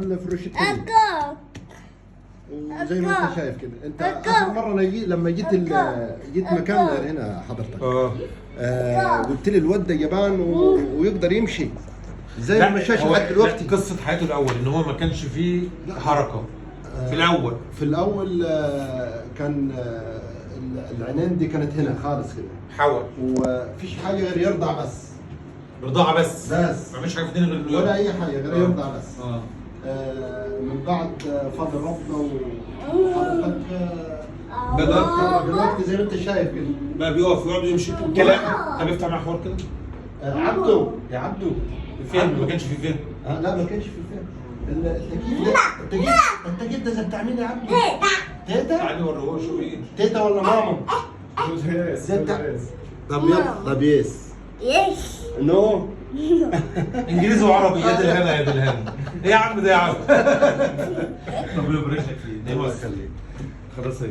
الفروش التاني وزي ما انت شايف كده. انت اخر مره انا لما جيت مكان هنا حضرتك قلت لي الواد ده جبان ويقدر يمشي زي ما مشاش لحد دلوقتي. قصه حياته الاول ان هو ما كانش فيه حركه في الاول كان العينين دي كانت هنا خالص كده حول ومفيش حاجه غير يرضع بس. رضاعه بس ما فيش حاجه ثانيه غير ولا اي حاجه غير يرضع بس. من بعد فضل ربنا وحضرتك دلوقتي زي ما انت شايف كده بقى بيقف ويقعد يمشي كلام. طب افتح معاه حوار كده. عبده يا عبده فين؟ ما كانش في فين؟ لا ما كانش في فين. التكييف ده التكييف ده زي بتاع مين يا عبده؟ تيتا؟ تعالي وريه شوف ايه تيتا ولا ماما؟ طب يلا طب يس نو انجليزي وعربي يا دي الهنا يا دي الهنا. ايه يا عم ده يا عم؟ ربنا يبارك لك فيه. الله يخليك. خلاص ايه